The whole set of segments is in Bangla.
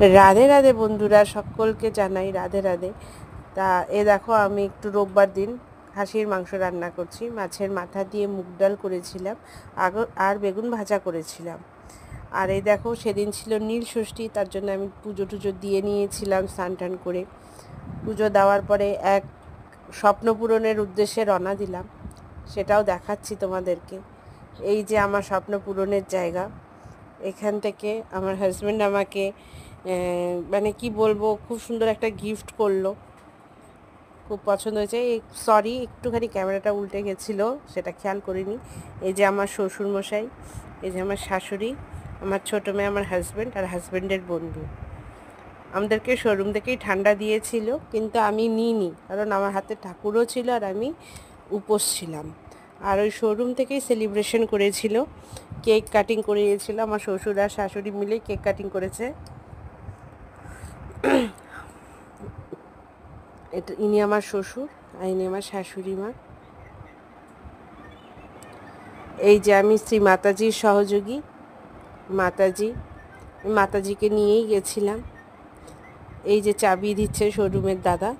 রাধে রাধে বন্ধুরা, সকলকে জানাই রাধে রাধে। তা দেখো, আমি একটু রোববার দিন খাসির মাংস রান্না করছি। মাছের মাথা দিয়ে মুগ ডাল করেছিলাম, আর বেগুন ভাজা করেছিলাম। আর দেখো, সেদিন ছিল নীল ষষ্ঠী, তার জন্য আমি পুজো টুজো দিয়ে নিয়েছিলাম স্নান টান করে। পুজো দেওয়ার পরে এক স্বপ্ন পূরণের উদ্দেশ্যে রওনা দিলাম, সেটাও দেখাচ্ছি তোমাদেরকে। এই যে আমার স্বপ্ন পূরণের জায়গা। এখান থেকে আমার হাজব্যান্ড আমাকে মানে কি বলবো, খুব সুন্দর একটা গিফট করলো, খুব পছন্দ হয়েছে। সরি, একটুখানি ক্যামেরাটা উল্টে গেছিলো, সেটা খেয়াল করিনি। এই যে আমার শ্বশুরমশাই, এই যে আমার শাশুড়ি, আমার ছোটো মেয়ে, আমার হাজব্যান্ড আর হাজব্যান্ডের বন্ধু আমাদেরকে শোরুম থেকেই ঠান্ডা দিয়েছিল, কিন্তু আমি নিইনি, কারণ আমার হাতে ঠাকুরও ছিল আর আমি উপোস ছিলাম। আর ওই শোরুম থেকেই সেলিব্রেশন করেছিল, কেক কাটিং করিয়েছিল। আমার শ্বশুর আর শাশুড়ি মিলে কেক কাটিং করেছে। ইনি আমার শ্বশুর আর ইনি আমার শাশুড়ি মা। এই যে আমি শ্রী মাতাজির সহযোগী, মাতাজিকে নিয়েই গেছিলাম। এই যে চাবি দিচ্ছে শোরুমের দাদা,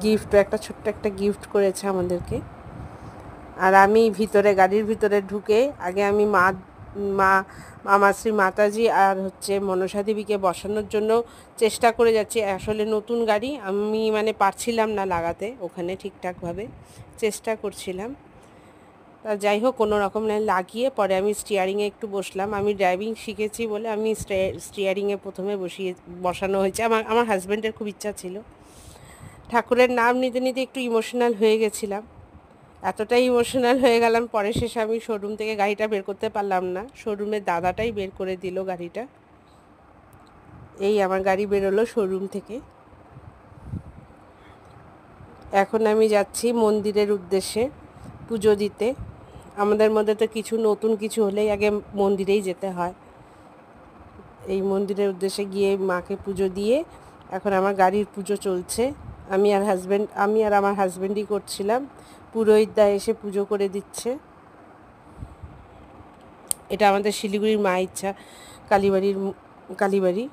গিফট, একটা ছোট্ট একটা গিফট করেছে আমাদেরকে। আর আমি গাড়ির ভিতরে ঢুকে আগে আমি আমার শ্রী মাতাজি আর মনসা দেবীকে বসানোর জন্য চেষ্টা করে যাচ্ছি। আসলে নতুন গাড়ি, আমি মানে পারছিলাম না লাগাতে ওখানে ঠিকঠাকভাবে, চেষ্টা করছিলাম। তা যাই হোক, কোনো রকম লাগিয়ে পরে আমি স্টিয়ারিংয়ে একটু বসলাম। আমি ড্রাইভিং শিখেছি বলে আমি স্টিয়ারিংয়ে প্রথমে বসানো হয়েছে। আমার হাজব্যান্ডের খুব ইচ্ছা ছিল। ঠাকুরের নাম নিতে নিতে একটু ইমোশনাল হয়ে গেছিলাম, এতটাই ইমোশনাল হয়ে গেলাম, পরে শেষে আমি শোরুম থেকে গাড়িটা বের করতে পারলাম না, শোরুমের দাদাটাই বের করে দিল গাড়িটা। এই আমার গাড়ি বেরোলো শোরুম থেকে। এখন আমি যাচ্ছি মন্দিরের উদ্দেশ্যে পুজো দিতে। আমাদের মধ্যে তো নতুন কিছু হলেই আগে মন্দিরেই যেতে হয়। এই মন্দিরের উদ্দেশ্যে গিয়ে মাকে পুজো দিয়ে এখন আমার গাড়ির পুজো চলছে। আমি আর আমার হাজব্যান্ডই করছিলাম, পুরোহিতদা এসে পুজো করে দিচ্ছে। এটা আমাদের শিলিগুড়ির মা ইচ্ছা কালীবাড়ি।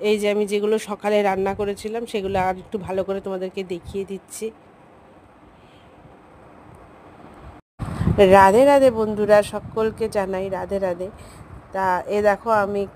এই যে আমি যেগুলো সকালে রান্না করেছিলাম সেগুলো আর একটু ভালো করে তোমাদেরকে দেখিয়ে দিচ্ছি। রাধে রাধে বন্ধুরা, সকলকে জানাই রাধে রাধে। তা দেখো, আমি একটু